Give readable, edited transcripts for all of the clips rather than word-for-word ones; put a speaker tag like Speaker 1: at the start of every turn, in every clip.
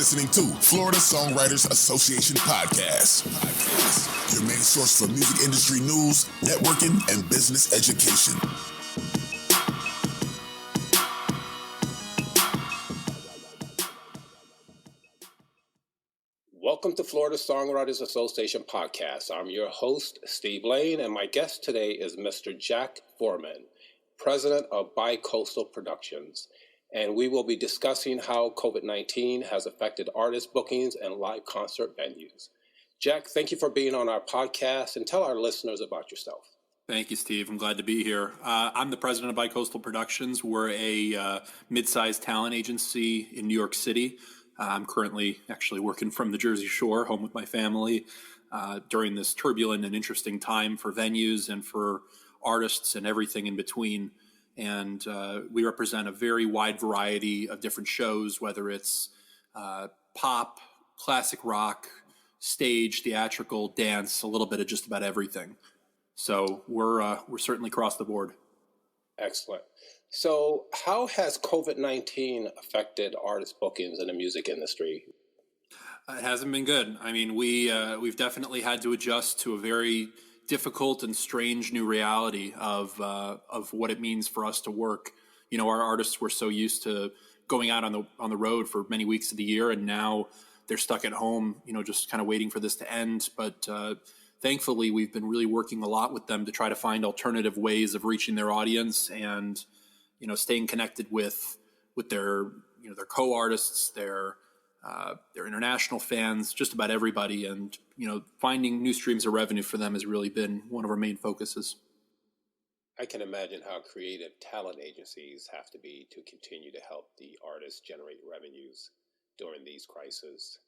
Speaker 1: listening to Florida Songwriters Association podcast. Your main source for music industry news, networking, and business education.
Speaker 2: Welcome to Florida Songwriters Association podcast. I'm your host, Steve Lane, and my guest today is Mr. Jack Forman, president of BiCoastal Productions. And we will be discussing how COVID-19 has affected artist bookings and live concert venues. Jack, thank you for being on our podcast, and tell our listeners about yourself.
Speaker 3: Thank you, Steve. I'm glad to be here. I'm the president of BiCoastal Productions. We're a mid-sized talent agency in New York City. I'm currently actually working from the Jersey Shore, home with my family, during this turbulent and interesting time for venues and for artists and everything in between. And we represent a very wide variety of different shows, whether it's pop, classic rock, stage, theatrical, dance, a little bit of just about everything. So we're certainly across the board. Excellent.
Speaker 2: So how has COVID-19 affected artist bookings in the music industry?
Speaker 3: It hasn't been good. I mean, we've definitely had to adjust to a very difficult and strange new reality of what it means for us to work. You know, our artists were so used to going out on the road for many weeks of the year, and now they're stuck at home, you know, just kind of waiting for this to end. But thankfully, we've been really working a lot with them to try to find alternative ways of reaching their audience and, you know, staying connected with their, you know, their co-artists, their international fans, just about everybody. And, you know, finding new streams of revenue for them has really been one of our main focuses.
Speaker 2: I can imagine how creative talent agencies have to be to continue to help the artists generate revenues during these crises.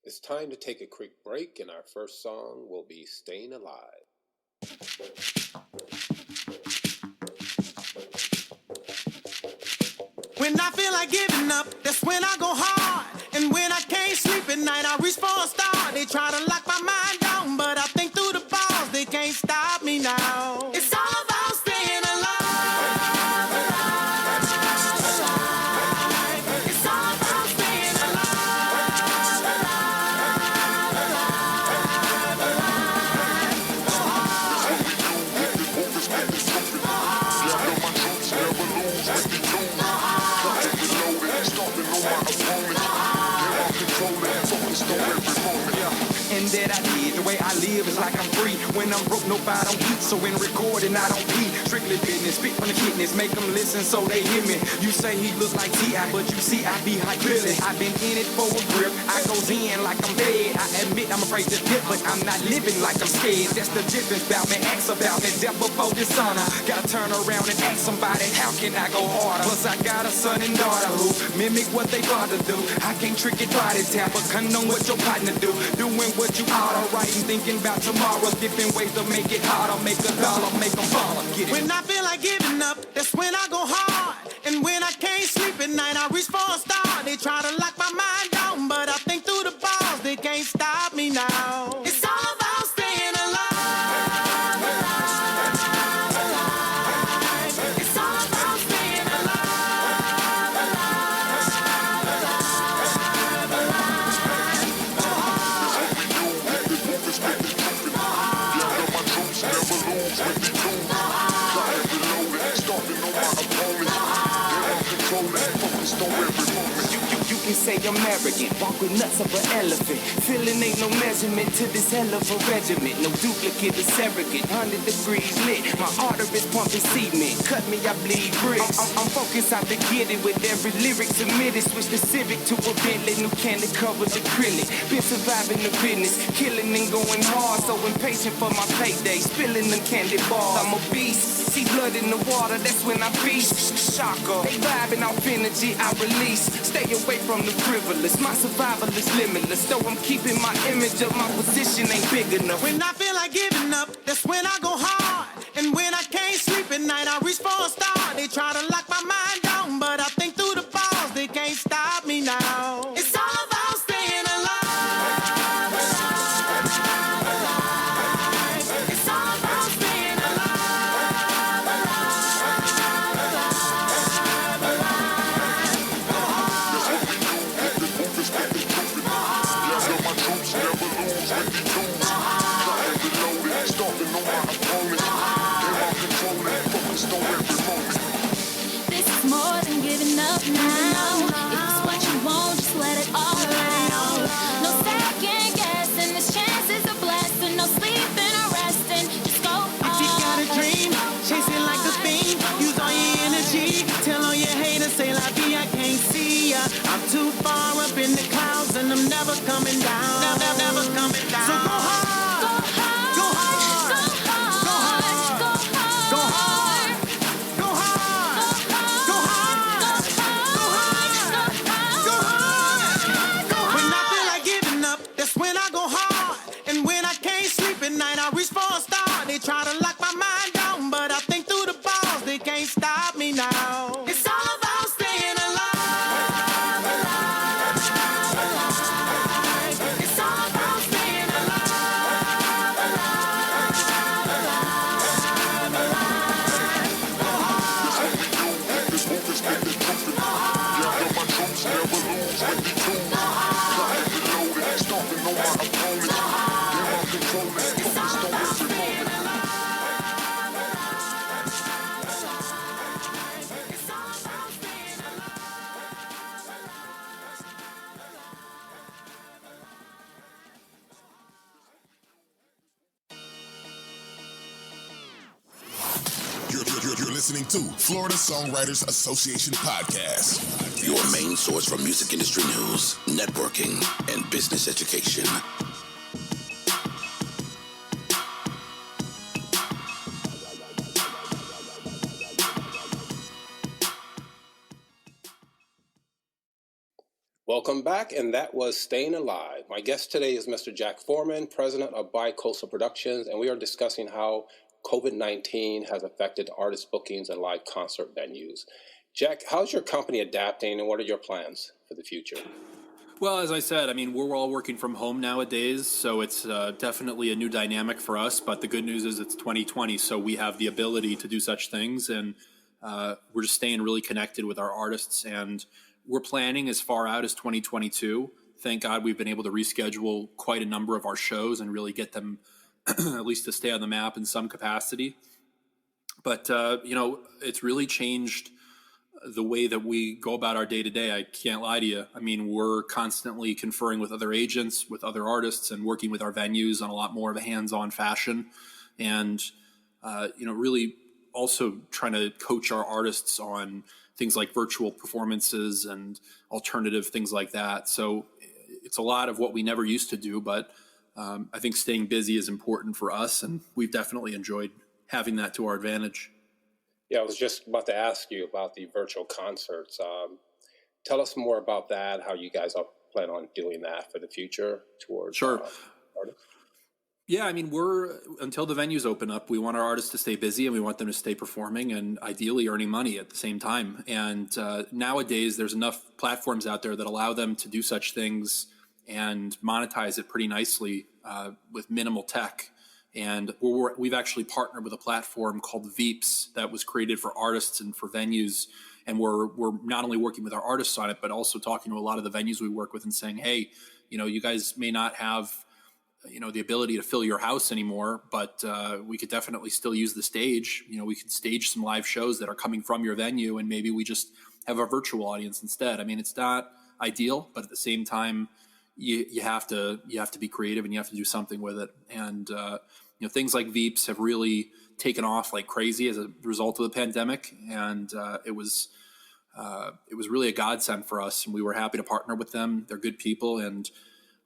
Speaker 2: It's time to take a quick break, and our first song will be Staying Alive.
Speaker 4: When I feel like giving up, that's when I go hard. And when I can't sleep at night, I reach for a star. They try to lock my mind down, but I think through the bars, they can't stop me now. It's all about staying alive, alive, alive. It's all about staying alive, alive, alive, alive.
Speaker 5: And that I did, the way I live is like I'm free. When I'm broke, nobody don't eat, so in recording I don't pee. Strictly business, spit from the kidneys, make them listen so they hear me. You say he look like T.I., but you see I be high clearly. I've been in it for a grip, I goes in like I'm dead. I admit I'm afraid to dip, but I'm not living like I'm scared. That's the difference about me, ask about me, death before dishonor. Gotta turn around and ask somebody, how can I go harder? Plus I got a son and daughter who mimic what they father do. I can't trick it, body tap, but condone what your partner do. Doing what you oughta, writing, thinking about tomorrow. Different ways to make it harder, make a dollar, make them follow. Get it.
Speaker 4: When I feel like giving up, that's when I go hard. And when I can't sleep at night, I reach for a star. They try to lock my mind down, but I think through the bars, they can't stop me now. It's all about staying alive, alive, alive. It's all about staying alive, alive, alive, alive.
Speaker 5: You can say I'm arrogant, walk with nuts of an elephant. Feeling ain't no measurement to this hell of a regiment. No duplicate or surrogate, 100 degrees lit. My arteries pumping cement, cut me, I bleed bricks. I'm focused out to get it with every lyric submitted. Switch the Civic to a Bentley, new candy covered acrylic. Been surviving the business, killing and going hard. So impatient for my payday, spilling them candy bars. I'm a beast, see blood in the water, that's when I feast. Shocker, they vibing off energy I release. Stay away from the frivolous, my survival is limitless. Though I'm keeping my image up, my position ain't big enough.
Speaker 4: When I feel like giving up, that's when I go hard. And when I can't sleep at night, I reach for a star. They try to lock my mind down, but I think through the bars, they can't stop me now. It's all about staying alive, alive, alive. It's all about staying alive, alive, alive, alive.
Speaker 6: more than giving up now. If it's what you want, just let it all out. No second guessing, this chance is a blessing. No sleeping or resting, just go
Speaker 4: If you got a dream, chase it like a fiend. Use all your energy. Tell all your haters, say la vie, I can't see ya. I'm too far up in the clouds and I'm never coming down. Never coming down. So go hard.
Speaker 6: Go hard.
Speaker 4: Go hard.
Speaker 6: Go hard. Go hard.
Speaker 4: Go hard. Go hard. Go hard. Go hard. Go hard. When I feel like giving up, that's when I go hard. And when I can't sleep at night, I reach for a star. They try to lock my mind down, but I think through the bars. They can't stop me now. It's all about staying alive, alive, alive. It's all about staying alive, alive, alive, alive. Go hard.
Speaker 1: This focus make the truth and yeah, my troops never lose when they tune. Got it reloaded, stomping on my opponent. Damn, I'm controlling, focused on every moment. You're listening to Florida Songwriters Association podcast, your main source for music industry news, networking, and business education.
Speaker 2: Welcome back, and that was Staying Alive. My guest today is Mr. Jack Forman, president of BiCoastal Productions, and we are discussing how COVID-19 has affected artist bookings and live concert venues. Jack, how's your company adapting, and what are your plans for the future?
Speaker 3: Well, as I said, I mean, we're all working from home nowadays, so it's definitely a new dynamic for us. But the good news is it's 2020, so we have the ability to do such things, and we're just staying really connected with our artists. And we're planning as far out as 2022. Thank God we've been able to reschedule quite a number of our shows and really get them at least to stay on the map in some capacity. But, it's really changed the way that we go about our day to day. I can't lie to you. I mean, we're constantly conferring with other agents, with other artists, and working with our venues on a lot more of a hands-on fashion. And, really also trying to coach our artists on things like virtual performances and alternative things like that. So it's a lot of what we never used to do, but I think staying busy is important for us, and we've definitely enjoyed having that to our advantage.
Speaker 2: Yeah, I was just about to ask you about the virtual concerts. Tell us more about that, how you guys are planning on doing that for the future towards
Speaker 3: Sure.
Speaker 2: artists.
Speaker 3: Yeah, I mean, until the venues open up, we want our artists to stay busy and we want them to stay performing and ideally earning money at the same time. And nowadays, there's enough platforms out there that allow them to do such things and monetize it pretty nicely with minimal tech. And we've actually partnered with a platform called Veeps that was created for artists and for venues. And we're not only working with our artists on it, but also talking to a lot of the venues we work with and saying, hey, you guys may not have, the ability to fill your house anymore, but we could definitely still use the stage. We could stage some live shows that are coming from your venue, and maybe we just have a virtual audience instead. I mean, it's not ideal, but at the same time, you have to be creative and you have to do something with it. And things like Veeps have really taken off like crazy as a result of the pandemic, and it was really a godsend for us, and we were happy to partner with them. They're good people, and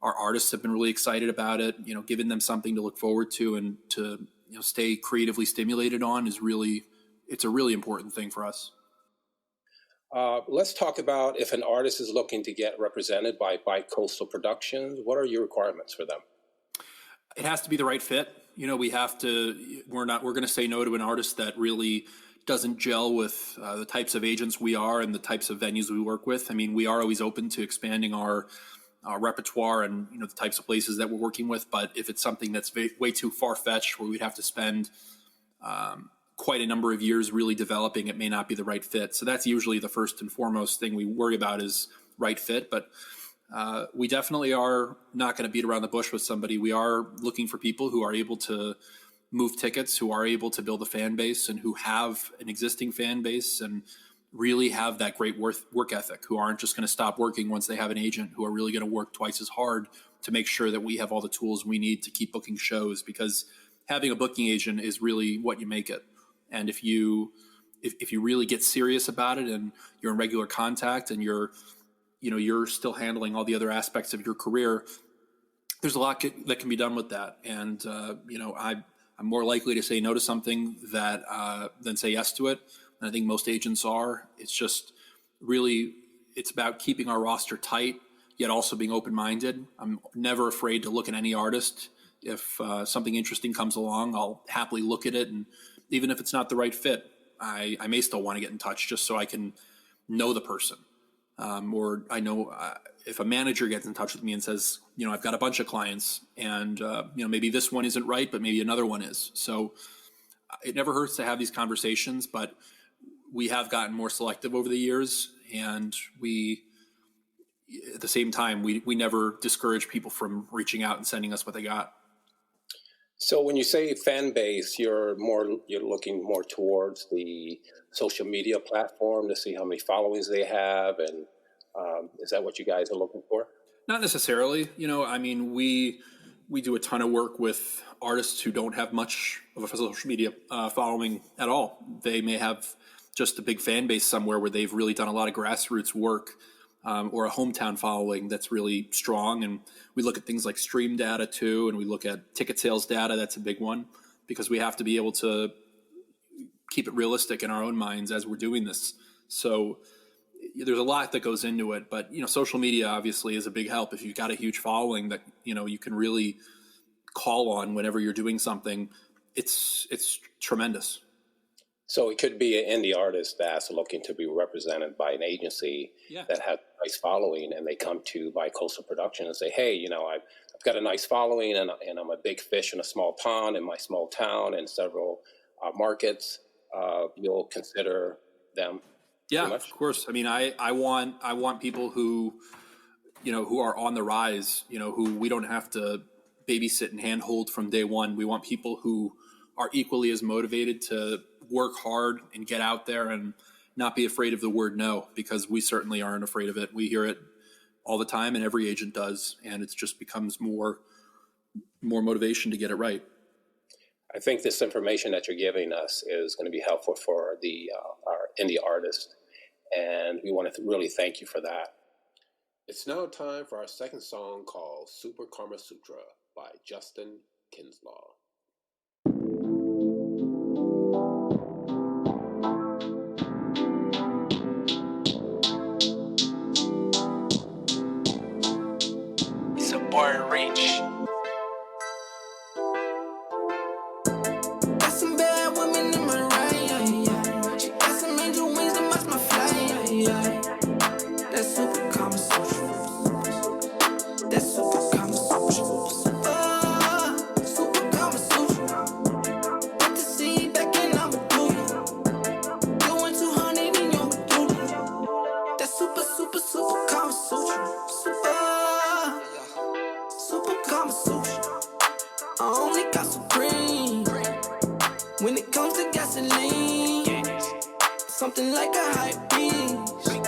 Speaker 3: our artists have been really excited about it. Giving them something to look forward to and to stay creatively stimulated on it's a really important thing for us.
Speaker 2: Let's talk about if an artist is looking to get represented by BiCoastal Productions. What are your requirements for them?
Speaker 3: It has to be the right fit. We're going to say no to an artist that really doesn't gel with the types of agents we are and the types of venues we work with. I mean, we are always open to expanding our repertoire and the types of places that we're working with. But if it's something that's way too far-fetched, where we'd have to spend quite a number of years really developing, it may not be the right fit. So that's usually the first and foremost thing we worry about is right fit. But we definitely are not going to beat around the bush with somebody. We are looking for people who are able to move tickets, who are able to build a fan base, and who have an existing fan base. And really have that great work ethic, who aren't just going to stop working once they have an agent, who are really going to work twice as hard to make sure that we have all the tools we need to keep booking shows, because having a booking agent is really what you make it. And if you really get serious about it and you're in regular contact and you're still handling all the other aspects of your career, there's a lot that can be done with that. And, I'm more likely to say no to something than say yes to it. And I think most agents are. It's just really, it's about keeping our roster tight, yet also being open-minded. I'm never afraid to look at any artist. If something interesting comes along, I'll happily look at it. And even if it's not the right fit, I may still want to get in touch just so I can know the person. Or I know if a manager gets in touch with me and says, I've got a bunch of clients and, maybe this one isn't right, but maybe another one is. So it never hurts to have these conversations, but we have gotten more selective over the years, and at the same time, we never discourage people from reaching out and sending us what they got.
Speaker 2: So when you say fan base, you're looking more towards the social media platform to see how many followings they have, and is that what you guys are looking for?
Speaker 3: Not necessarily. We do a ton of work with artists who don't have much of a social media following at all. They may have just a big fan base somewhere where they've really done a lot of grassroots work, or a hometown following that's really strong. And we look at things like stream data too, and we look at ticket sales data. That's a big one, because we have to be able to keep it realistic in our own minds as we're doing this. So there's a lot that goes into it, but social media obviously is a big help. If you've got a huge following that you can really call on whenever you're doing something, it's tremendous.
Speaker 2: So it could be an indie artist that's looking to be represented by an agency that has a nice following, and they come to BiCoastal Production and say, hey, I've got a nice following, and I'm a big fish in a small pond in my small town and several markets. You'll consider them.
Speaker 3: Yeah, of course. I want people who are on the rise, who we don't have to babysit and handhold from day one. We want people who are equally as motivated to work hard and get out there and not be afraid of the word no, because we certainly aren't afraid of it. We hear it all the time, and every agent does, and it just becomes more motivation to get it right.
Speaker 2: I think this information that you're giving us is going to be helpful for our indie artists, and we want to really thank you for that. It's now time for our second song, called Super Karma Sutra by Justin Kinslaw.
Speaker 5: Boy Reach.
Speaker 4: Got some bad women in my ride. Got some angel wings that match my fly. That's super Kama Sutra. That's super Kama Sutra. Super Kama Sutra. Put the seed back in, I'ma do it. Doing 200 in your medulla. That's super Kama Sutra. Super Kama Sutra. I only got Supreme. When it comes to gasoline, something like a hype beast.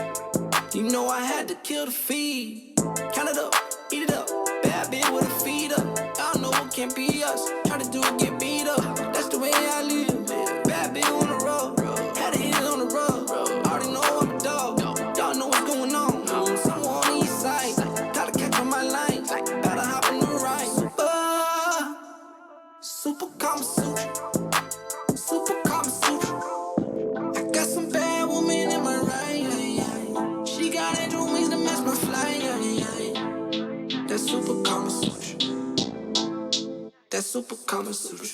Speaker 4: I had to kill the feed. Count it up, eat it up. Bad bitch with a feed up. Y'all know it can't be us. Try to do it, get beat up. That's the way I live. Bad bitch on the road. Had to hit it on the road. Already know I'm a dog. Y'all know what's going on. Someone on the east side. Gotta catch on my line. Gotta hop in the ride. Super Kama Sutra. Super Kama Sutra. I got some bad women in my ride. She got angel wings to match my fly. That's Super Kama Sutra. That's Super Kama Sutra.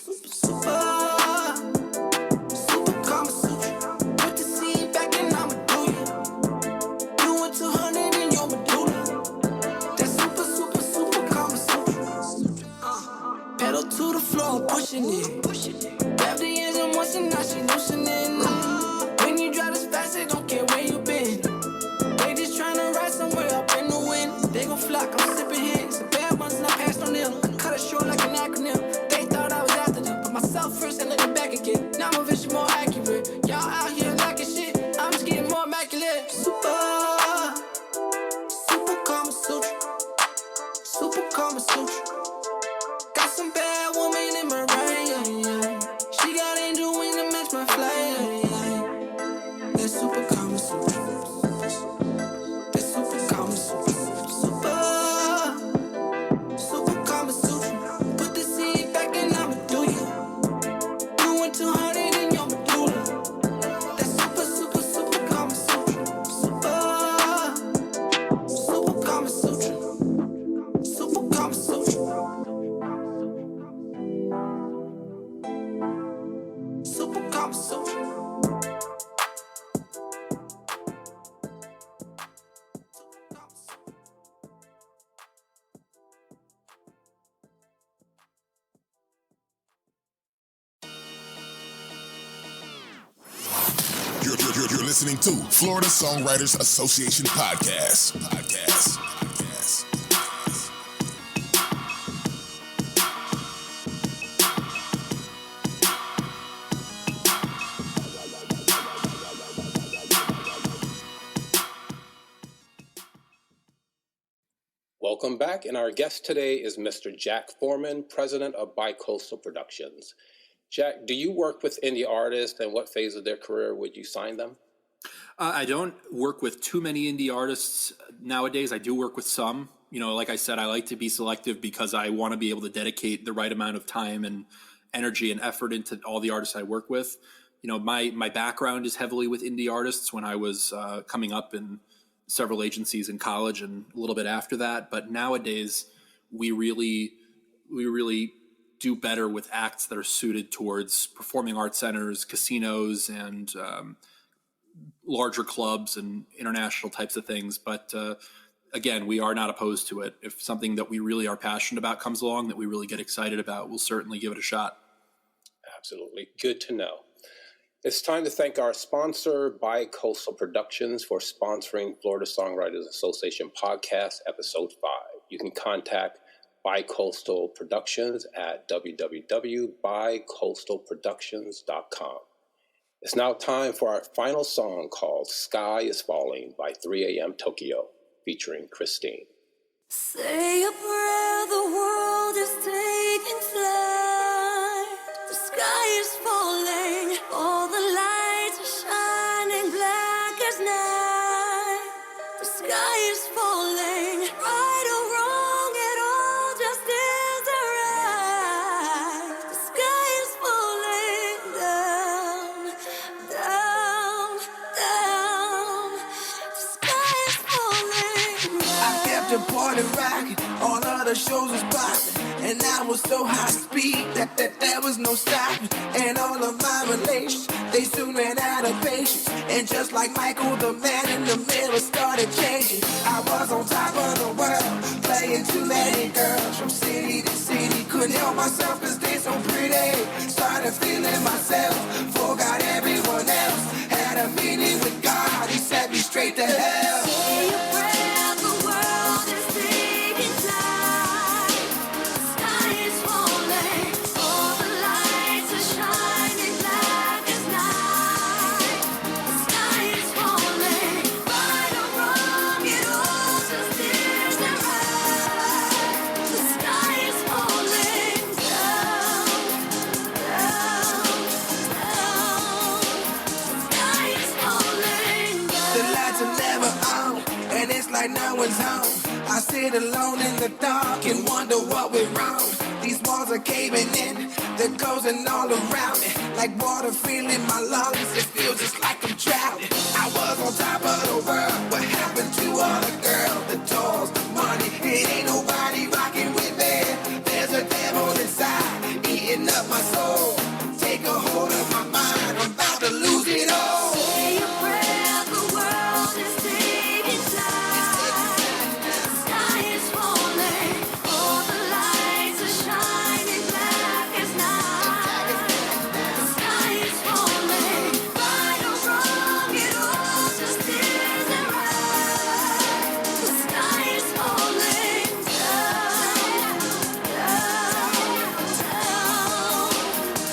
Speaker 4: Super Kama Sutra. Put the seed back and I'ma do you. Doing 200 in your medulla. That's super Kama Sutra. Pedal to the floor, pushing it. Grab the engine once and now she loosening. When you drive this fast, they don't care where you been. They just tryna ride somewhere up in the wind. They gon' flock, I'm sipping hands. Some bad ones and I passed on them. I cut it short like an acronym. They thought I was after them. Put myself first and looking back again. Now my vision more accurate. Y'all out here lacking shit. I'm just getting more lit. Super Kama Sutra. Super Kama Sutra. Got some bad woman in my right, yeah, yeah. She got angel wings to match my flight, yeah, yeah. That's Super Kama Sutra. That's Super Kama Sutra. Super Kama Sutra. Put the seed back and I'ma do you. You went too hard and in your medulla. That's super Kama Sutra. Super Kama Sutra. Super Kama Sutra. Super Kama Sutra.
Speaker 1: You're listening to Florida Songwriters Association podcast.
Speaker 2: Welcome back, and our guest today is Mr. Jack Forman, president of BiCoastal Productions. Jack, do you work with indie artists, and what phase of their career would you sign them?
Speaker 3: I don't work with too many indie artists nowadays. I do work with some. You know, like I said, I like to be selective because I want to be able to dedicate the right amount of time and energy and effort into all the artists I work with. You know, my background is heavily with indie artists when I was coming up in several agencies in college and a little bit after that. But nowadays, we really do better with acts that are suited towards performing arts centers, casinos, and larger clubs and international types of things. But again, we are not opposed to it. If something that we really are passionate about comes along that we really get excited about, we'll certainly give it a shot.
Speaker 2: Absolutely. Good to know. It's time to thank our sponsor, BiCoastal Productions, for sponsoring Florida Songwriters Association podcast, episode 5. You can contact BiCoastal Productions at www.bicoastalproductions.com. It's now time for our final song called Sky is Falling by 3 a.m. Tokyo, featuring Christine.
Speaker 6: Say a prayer, the world is taking flight. The sky is falling, all the lights are shining black as night. The sky is falling, right or wrong, it all just isn't right. The sky is falling down, down, down. The sky is falling down.
Speaker 4: I kept the party rocking, all of the shows was popping, and I was so high speed that there was no stopping. And all of my relations, they soon ran out of patience. And just like Michael, the man in the mirror started changing. I was on top of the world, playing too many girls from city to city. Couldn't help myself cause they so pretty. Started feeling myself, forgot everyone else. Had a meeting with God, he set me straight to hell.
Speaker 6: Say a prayer, the world is taking flight. The sky is falling, all the lights are shining black as night. The sky is falling, right or wrong, it all just isn't right. The sky is falling down, down, down. The sky is falling down.
Speaker 4: The lights are never on, and it's like no one's home. I sit alone in the dark and wonder what went wrong. These walls are caving in, they're closing all around me. Like water filling my lungs, it feels just like I'm drowning. I was on top of the world, what happened to all the girls, the toys, the money? It ain't nobody rocking with me. There's a devil inside, eating up my soul. Take a hold of my mind, I'm about to lose it all.
Speaker 6: Say a prayer, the world is taking flight. The sky is falling, all the lights are shining black as night. The sky is falling, right or wrong, it all just isn't right. The sky is falling down, down, down.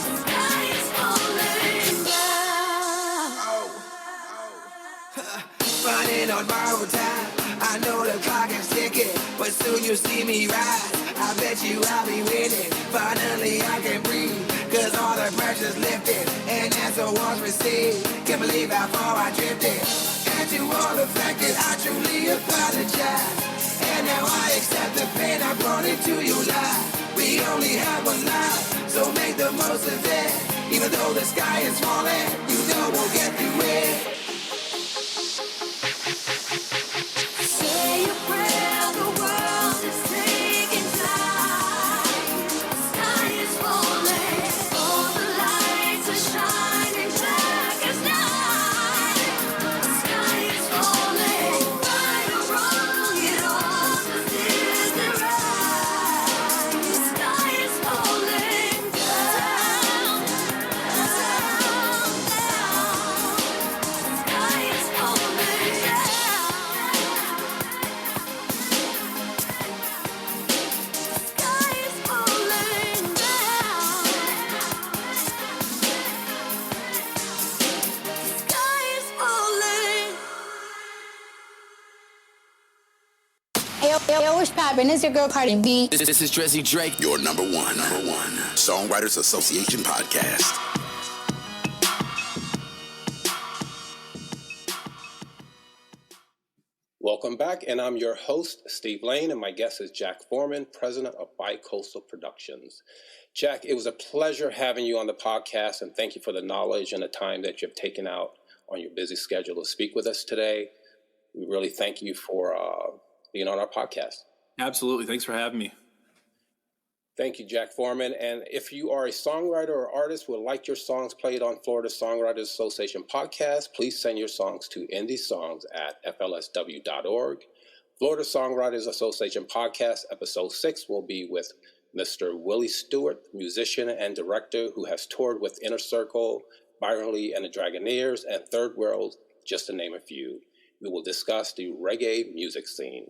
Speaker 6: The sky is falling down.
Speaker 5: running on borrowed time. I know the clock is ticking, but soon you'll see me rise. I bet you I'll be winning. Finally I can breathe, cause all the pressure's lifted, and answer was received. Can't believe how far I drifted. And to all affected, I truly apologize. And now I accept the pain I brought into your life. We only have one life, so make the most of it. Even though the sky is falling, you know we'll get through it.
Speaker 6: Say a prayer, the world is taking time. The sky is falling, all the lights are shining black as night. The sky is falling, right or wrong, it all just isn't right. The sky is falling down, down, down. The sky is falling down. Sky is falling down. Sky is falling.
Speaker 7: Yo, what's poppin'? It's your girl Cardi B.
Speaker 5: This is Drizzy Drake.
Speaker 8: Your number one Songwriters Association podcast.
Speaker 2: Welcome back, and I'm your host, Steve Lane, and my guest is Jack Forman, president of BiCoastal Productions. Jack, it was a pleasure having you on the podcast, and thank you for the knowledge and the time that you've taken out on your busy schedule to speak with us today. We really thank you for being on our podcast.
Speaker 3: Absolutely. Thanks for having me.
Speaker 2: Thank you, Jack Forman. And if you are a songwriter or artist who would like your songs played on Florida Songwriters Association podcast, please send your songs to indiesongs@flsw.org. Florida Songwriters Association podcast, episode 6, will be with Mr. Willie Stewart, musician and director who has toured with Inner Circle, Byron Lee and the Dragonaires, and Third World, just to name a few. We will discuss the reggae music scene.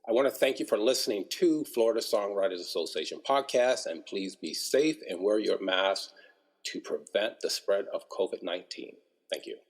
Speaker 2: I want to thank you for listening to Florida Songwriters Association podcast, and please be safe and wear your mask to prevent the spread of COVID-19. Thank you.